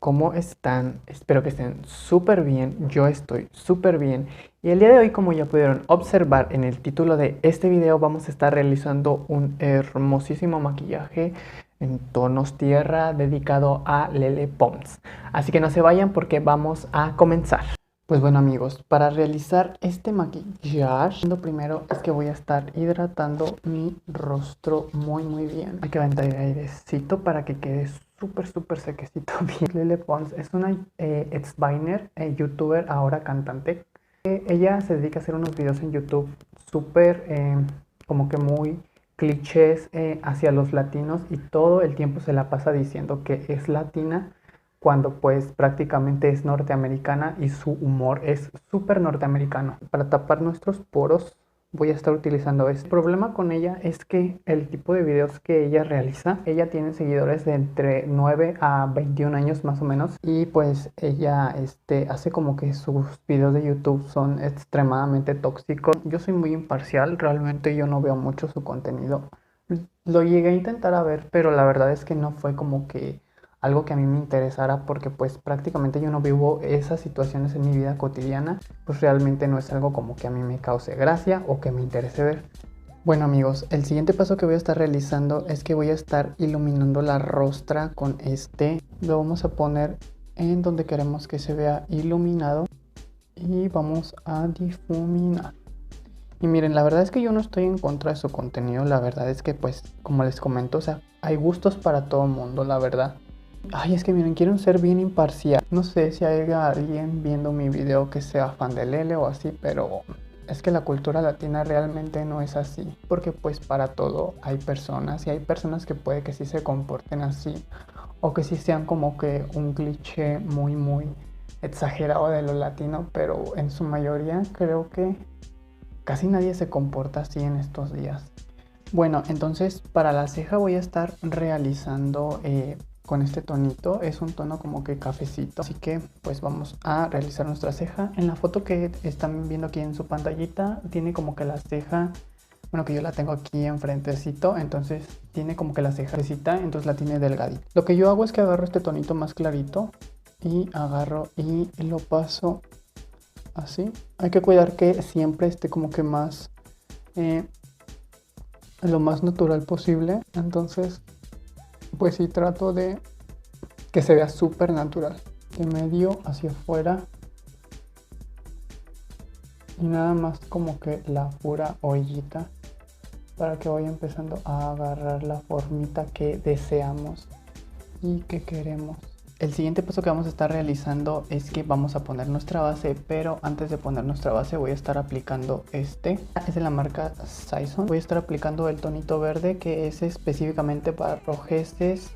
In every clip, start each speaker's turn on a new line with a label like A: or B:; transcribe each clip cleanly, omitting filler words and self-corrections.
A: ¿cómo están? Espero que estén súper bien, yo estoy súper bien. Y el día de hoy, como ya pudieron observar en el título de este video, vamos a estar realizando un hermosísimo maquillaje en tonos tierra dedicado a Lele Pons. Así que no se vayan porque vamos a comenzar. Pues bueno amigos, para realizar este maquillaje, lo primero es que voy a estar hidratando mi rostro muy bien. Hay que aventar el airecito para que quede súper sequecito bien. Lele Pons es una ex-Viner, youtuber, ahora cantante. Ella se dedica a hacer unos videos en YouTube súper como que muy clichés hacia los latinos y todo el tiempo se la pasa diciendo que es latina cuando pues prácticamente es norteamericana y su humor es súper norteamericano. Para tapar nuestros poros voy a estar utilizando este. El problema con ella es que el tipo de videos que ella realiza, ella tiene seguidores de entre 9 a 21 años más o menos y pues ella hace como que sus videos de YouTube son extremadamente tóxicos. Yo soy muy imparcial, realmente yo no veo mucho su contenido. Lo llegué a intentar a ver, pero la verdad es que no fue como que algo que a mí me interesara porque pues prácticamente yo no vivo esas situaciones en mi vida cotidiana, pues realmente no es algo como que a mí me cause gracia o que me interese ver. Bueno amigos, el siguiente paso que voy a estar realizando es que voy a estar iluminando la rostra con lo vamos a poner en donde queremos que se vea iluminado y vamos a difuminar. Y miren, la verdad es que yo no estoy en contra de su contenido, la verdad es que pues como les comento, o sea, hay gustos para todo el mundo, la verdad. Ay, es que miren, quiero ser bien imparcial. No sé si hay alguien viendo mi video que sea fan de Lele o así, pero es que la cultura latina realmente no es así. Porque pues para todo hay personas y hay personas que puede que sí se comporten así o que sí sean como que un cliché muy exagerado de lo latino, pero en su mayoría creo que casi nadie se comporta así en estos días. Bueno, entonces para la ceja voy a estar realizando con este tonito. Es un tono como que cafecito. Así que pues vamos a realizar nuestra ceja. En la foto que están viendo aquí en su pantallita tiene como que la ceja, bueno, que yo la tengo aquí enfrentecito, entonces tiene como que la ceja cafecita, entonces la tiene delgadita. Lo que yo hago es que agarro este tonito más clarito y agarro y lo paso así. Hay que cuidar que siempre esté como que más lo más natural posible, entonces pues sí trato de que se vea súper natural, de medio hacia afuera y nada más como que la pura ollita para que vaya empezando a agarrar la formita que deseamos y que queremos. El siguiente paso que vamos a estar realizando es que vamos a poner nuestra base, pero antes de poner nuestra base voy a estar aplicando es de la marca Saison. Voy a estar aplicando el tonito verde que es específicamente para rojeces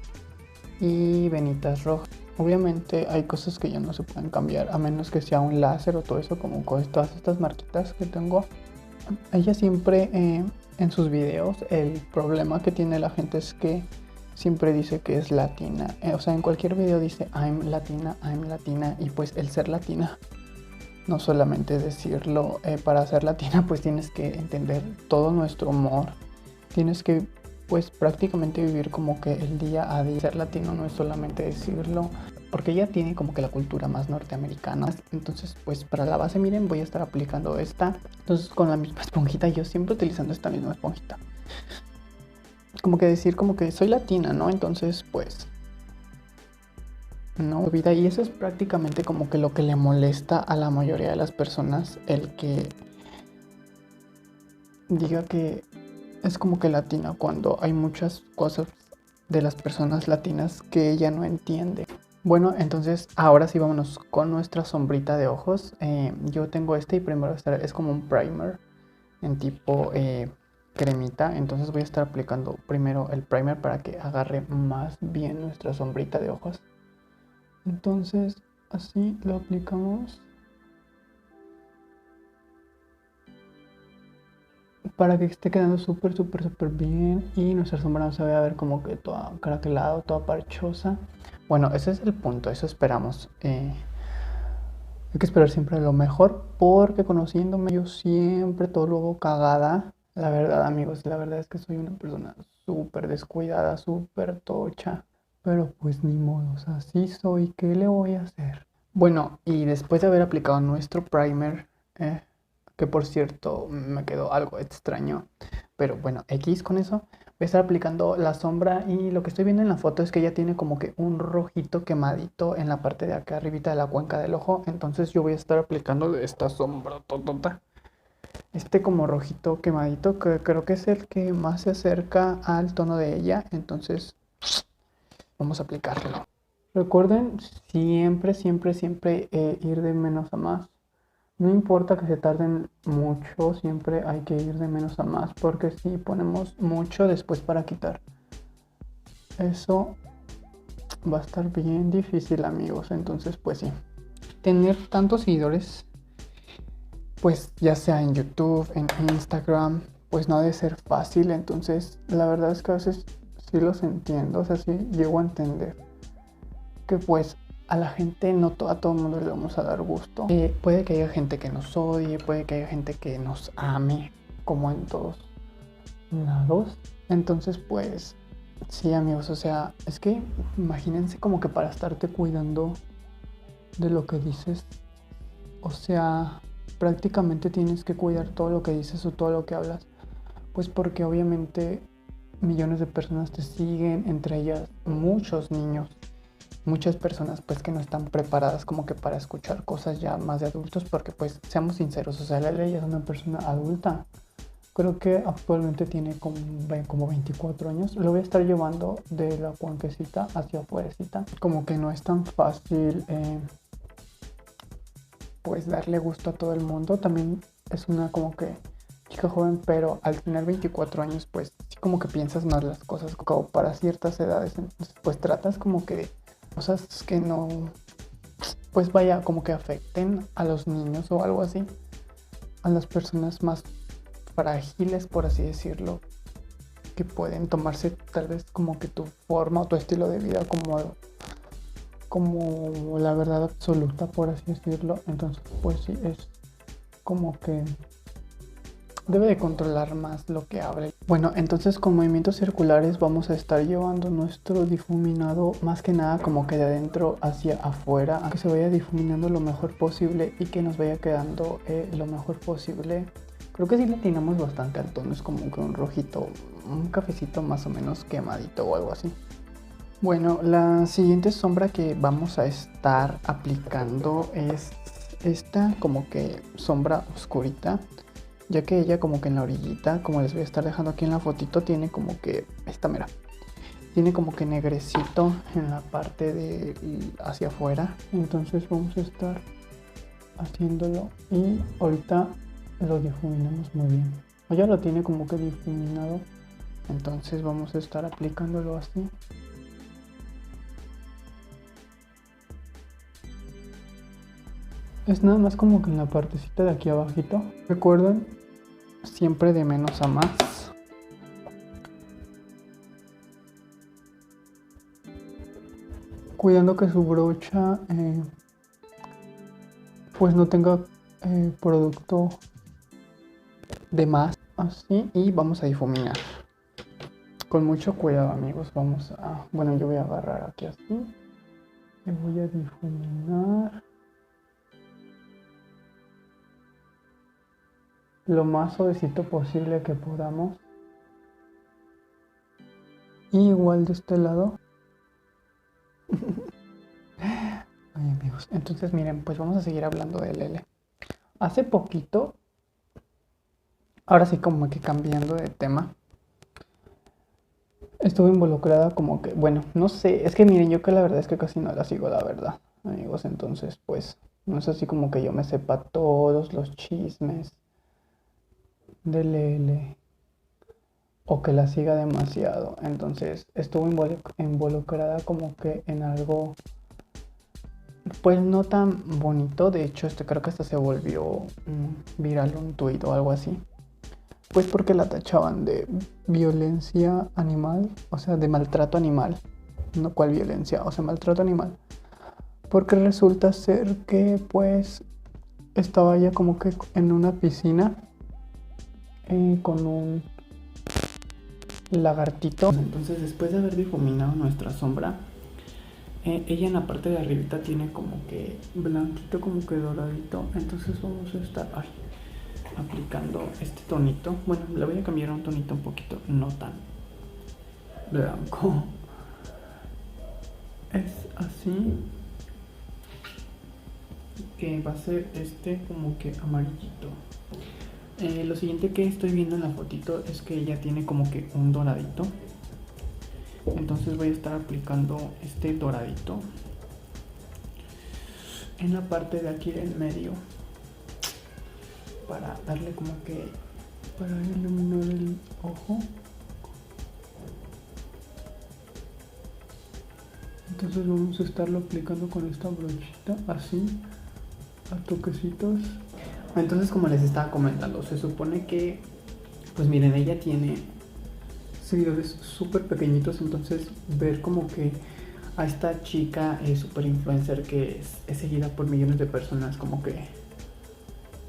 A: y venitas rojas. Obviamente hay cosas que ya no se pueden cambiar a menos que sea un láser o todo eso, como con todas estas marquitas que tengo. Ella siempre en sus videos, el problema que tiene la gente es que siempre dice que es latina, o sea, en cualquier video dice I'm latina, y pues el ser latina no solamente decirlo, para ser latina pues tienes que entender todo nuestro humor, tienes que pues prácticamente vivir como que el día a día. Ser latino no es solamente decirlo, porque ella tiene como que la cultura más norteamericana. Entonces pues para la base miren voy a estar aplicando esta, entonces con la misma esponjita, yo siempre utilizando esta misma esponjita, como que decir como que soy latina, ¿no? Entonces pues no olvida, y eso es prácticamente como que lo que le molesta a la mayoría de las personas, el que diga que es como que latina cuando hay muchas cosas de las personas latinas que ella no entiende. Bueno, entonces ahora sí vámonos con nuestra sombrita de ojos. Yo tengo y primero es como un primer en tipo cremita, entonces voy a estar aplicando primero el primer para que agarre más bien nuestra sombrita de ojos. Entonces así lo aplicamos para que esté quedando súper bien y nuestra sombra no se vaya a ver como que toda craquelada, toda parchosa. Bueno, ese es el punto, eso esperamos. Hay que esperar siempre lo mejor porque conociéndome yo siempre todo lo hago cagada. La verdad amigos, la verdad es que soy una persona súper descuidada, súper tocha. Pero pues ni modo, o sea, así soy, ¿qué le voy a hacer? Bueno, y después de haber aplicado nuestro primer, que por cierto me quedó algo extraño, pero bueno, X con eso, voy a estar aplicando la sombra y lo que estoy viendo en la foto es que ella tiene como que un rojito quemadito en la parte de acá arribita de la cuenca del ojo, entonces yo voy a estar aplicando esta sombra totota. Este como rojito quemadito que creo que es el que más se acerca al tono de ella, entonces vamos a aplicarlo. Recuerden siempre, siempre, siempre ir de menos a más. No importa que se tarden mucho, siempre hay que ir de menos a más, porque si ponemos mucho después para quitar, eso va a estar bien difícil, amigos. Entonces, pues sí, tener tantos seguidores, pues ya sea en YouTube, en Instagram, pues no ha de ser fácil. Entonces, la verdad es que a veces sí los entiendo, o sea, sí llego a entender que pues a la gente no a todo el mundo le vamos a dar gusto. Puede que haya gente que nos odie, puede que haya gente que nos ame, como en todos lados. Entonces pues sí, amigos, o sea, es que imagínense como que para estarte cuidando de lo que dices, o sea, prácticamente tienes que cuidar todo lo que dices o todo lo que hablas, pues porque obviamente millones de personas te siguen, entre ellas muchos niños. Muchas personas pues que no están preparadas como que para escuchar cosas ya más de adultos, porque pues seamos sinceros, o sea, la ley es una persona adulta. Creo que actualmente tiene como 24 años. Lo voy a estar llevando de la cuenquecita hacia afueracita. Como que no es tan fácil pues darle gusto a todo el mundo. También es una como que chica joven, pero al tener 24 años pues sí como que piensas más las cosas como para ciertas edades. Entonces pues tratas como que de cosas que no, pues vaya, como que afecten a los niños o algo así, a las personas más frágiles, por así decirlo, que pueden tomarse tal vez como que tu forma o tu estilo de vida como la verdad absoluta, por así decirlo. Entonces pues sí, es como que debe de controlar más lo que hable. Bueno, entonces con movimientos circulares vamos a estar llevando nuestro difuminado más que nada como que de adentro hacia afuera, a que se vaya difuminando lo mejor posible y que nos vaya quedando lo mejor posible. Creo que sí le atinamos bastante al tono, es como que un rojito, un cafecito más o menos quemadito o algo así. Bueno, la siguiente sombra que vamos a estar aplicando es esta como que sombra oscurita, ya que ella como que en la orillita, como les voy a estar dejando aquí en la fotito, tiene como que, esta mira, tiene como que negrecito en la parte de hacia afuera. Entonces vamos a estar haciéndolo y ahorita lo difuminamos muy bien. Ya lo tiene como que difuminado, entonces vamos a estar aplicándolo así. Es nada más como que en la partecita de aquí abajito. Recuerden, siempre de menos a más. Cuidando que su brocha pues no tenga producto de más. Así, y vamos a difuminar. Con mucho cuidado, amigos. Vamos a... Bueno, yo voy a agarrar aquí así. Y voy a difuminar lo más suavecito posible que podamos. Y igual de este lado. Ay, amigos, entonces miren, pues vamos a seguir hablando de Lele. Hace poquito, ahora sí como que cambiando de tema, estuve involucrada como que, bueno, no sé, es que miren, yo que la verdad es que casi no la sigo, la verdad, amigos, entonces pues no es así como que yo me sepa todos los chismes de Lele o que la siga demasiado. Entonces estuve involucrada como que en algo pues no tan bonito. De hecho creo que hasta se volvió viral un tuit o algo así, pues porque la tachaban de violencia animal, o sea de maltrato animal. No, ¿cuál violencia? O sea, maltrato animal, porque resulta ser que pues estaba ella como que en una piscina con un lagartito. Entonces después de haber difuminado nuestra sombra, Ella en la parte de arribita tiene como que blanquito, como que doradito. Entonces vamos a estar aplicando este tonito. Bueno, le voy a cambiar a un tonito un poquito no tan blanco. Es así, que va a ser como que amarillito. Lo siguiente que estoy viendo en la fotito es que ella tiene como que un doradito. Entonces voy a estar aplicando este doradito en la parte de aquí del medio para darle como que para iluminar el ojo. Entonces vamos a estarlo aplicando con esta brochita así a toquecitos. Entonces, como les estaba comentando, se supone que, pues miren, ella tiene seguidores súper pequeñitos. Entonces ver como que a esta chica super influencer que es seguida por millones de personas, como que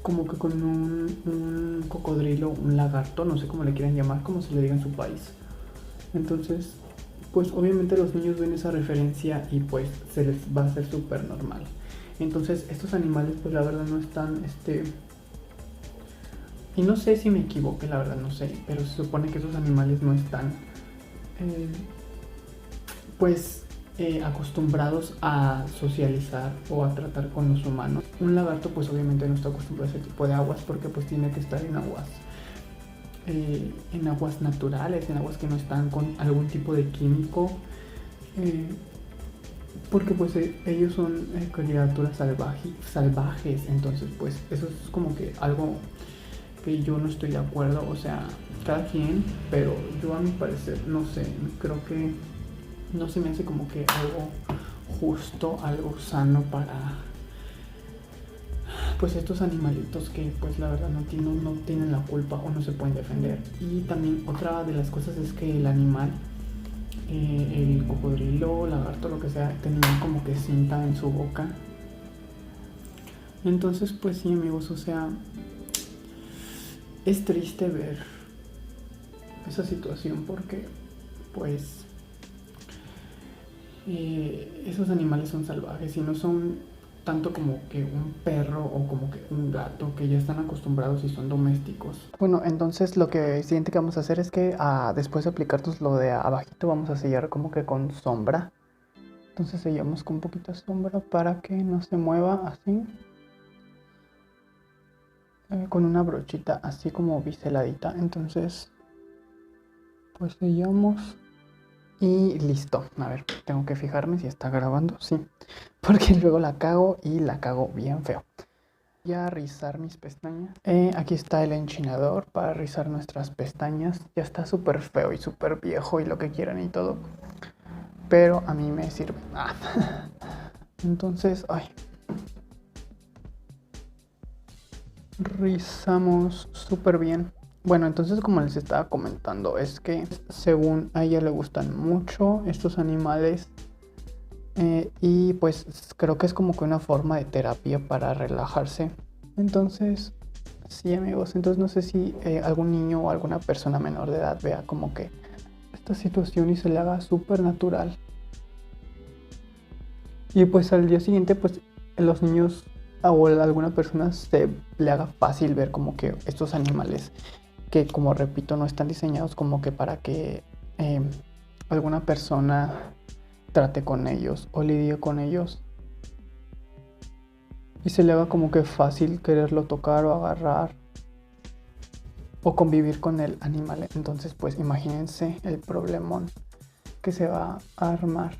A: con un cocodrilo, un lagarto, no sé cómo le quieran llamar, como se le diga en su país. Entonces, pues obviamente los niños ven esa referencia y pues se les va a hacer súper normal. Entonces estos animales pues la verdad no están, y no sé si me equivoqué, la verdad no sé, pero se supone que esos animales no están acostumbrados a socializar o a tratar con los humanos. Un lagarto pues obviamente no está acostumbrado a ese tipo de aguas porque pues tiene que estar en aguas naturales, en aguas que no están con algún tipo de químico, porque pues ellos son criaturas salvajes. Entonces pues eso es como que algo que yo no estoy de acuerdo, o sea, cada quien, pero yo a mi parecer, no sé, creo que no se me hace como que algo justo, algo sano para pues estos animalitos que pues la verdad no tienen la culpa o no se pueden defender. Y también otra de las cosas es que el animal, el cocodrilo, lagarto, lo que sea, tenía como que cinta en su boca. Entonces pues sí, amigos, o sea, es triste ver esa situación porque pues esos animales son salvajes y no son tanto como que un perro o como que un gato que ya están acostumbrados y son domésticos. Bueno, entonces lo que siguiente que vamos a hacer es que después de aplicarnos lo de abajito vamos a sellar como que con sombra. Entonces sellamos con un poquito de sombra para que no se mueva así. Con una brochita así como biseladita. Entonces pues sellamos y listo. A ver, tengo que fijarme si está grabando. Sí, porque luego la cago y la cago bien feo. Voy a rizar mis pestañas. Aquí está el enchinador para rizar nuestras pestañas. Ya está súper feo y súper viejo y lo que quieran y todo, pero a mí me sirve. Entonces, rizamos súper bien. Bueno, entonces como les estaba comentando, es que según a ella le gustan mucho estos animales, y pues creo que es como que una forma de terapia para relajarse. Entonces, sí, amigos, entonces no sé si algún niño o alguna persona menor de edad vea como que esta situación y se le haga súper natural. Y pues al día siguiente, pues los niños o alguna persona se le haga fácil ver como que estos animales que, como repito, no están diseñados como que para que alguna persona trate con ellos o lidie con ellos y se le haga como que fácil quererlo tocar o agarrar o convivir con el animal. Entonces pues imagínense el problemón que se va a armar.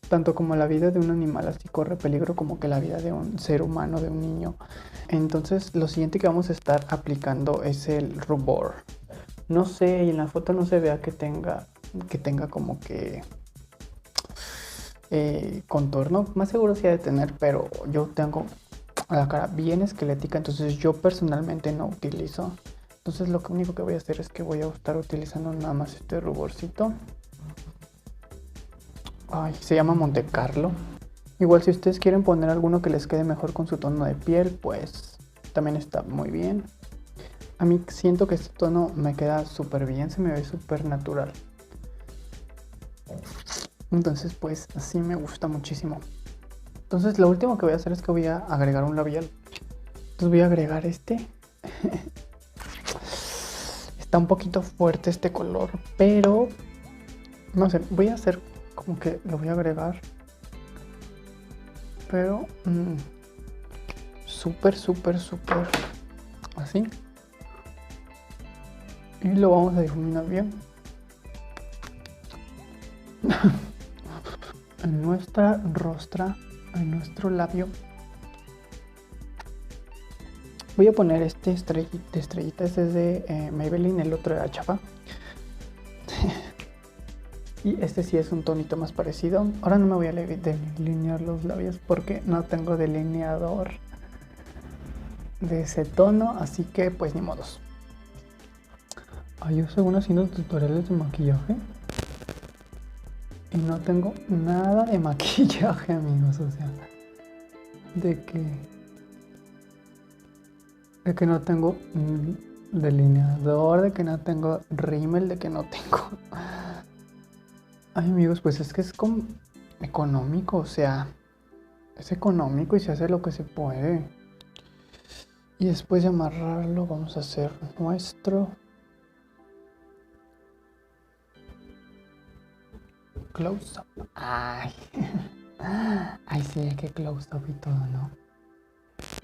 A: Tanto como la vida de un animal así corre peligro, como que la vida de un ser humano, de un niño. Entonces lo siguiente que vamos a estar aplicando es el rubor. No sé, y en la foto no se vea que tenga como que contorno. Más seguro sí ha de tener, pero yo tengo la cara bien esquelética, entonces yo personalmente no utilizo. Entonces lo único que voy a hacer es que voy a estar utilizando nada más este ruborcito. Se llama Monte Carlo. Igual si ustedes quieren poner alguno que les quede mejor con su tono de piel, pues también está muy bien. A mí siento que este tono me queda súper bien, se me ve súper natural. Entonces pues así me gusta muchísimo. Entonces lo último que voy a hacer es que voy a agregar un labial. Entonces voy a agregar este. Está un poquito fuerte este color, pero no sé, voy a hacer como que lo voy a agregar. Pero súper así. Y lo vamos a difuminar bien. En nuestra rostra, en nuestro labio. Voy a poner este estrellita, este es de Maybelline, el otro era chafa. Y este sí es un tonito más parecido. Ahora no me voy a delinear los labios porque no tengo delineador de ese tono, así que pues ni modos. Yo según haciendo tutoriales de maquillaje y no tengo nada de maquillaje, amigos, o sea, de que no tengo delineador, de que no tengo rímel, de que no tengo... Ay, amigos, pues es que es como económico, o sea, es económico y se hace lo que se puede. Y después de amarrarlo vamos a hacer nuestro close-up. Ay, ay sí, que close-up y todo, ¿no?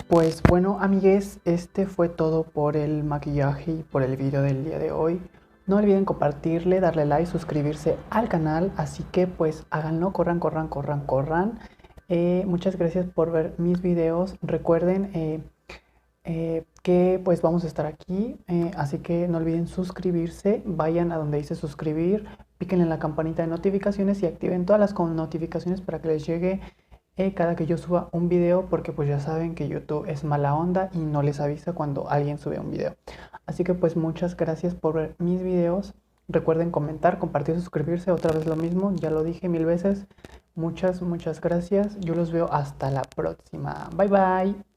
A: Pues bueno, amigues, este fue todo por el maquillaje y por el video del día de hoy. No olviden compartirle, darle like, suscribirse al canal, así que pues háganlo, corran. Muchas gracias por ver mis videos. Recuerden que pues vamos a estar aquí, así que no olviden suscribirse, vayan a donde dice suscribir, píquenle en la campanita de notificaciones y activen todas las notificaciones para que les llegue cada que yo suba un video, porque pues ya saben que YouTube es mala onda y no les avisa cuando alguien sube un video. Así que pues muchas gracias por ver mis videos. Recuerden comentar, compartir, suscribirse, otra vez lo mismo, ya lo dije 1000 veces. Muchas gracias. Yo los veo hasta la próxima. Bye bye.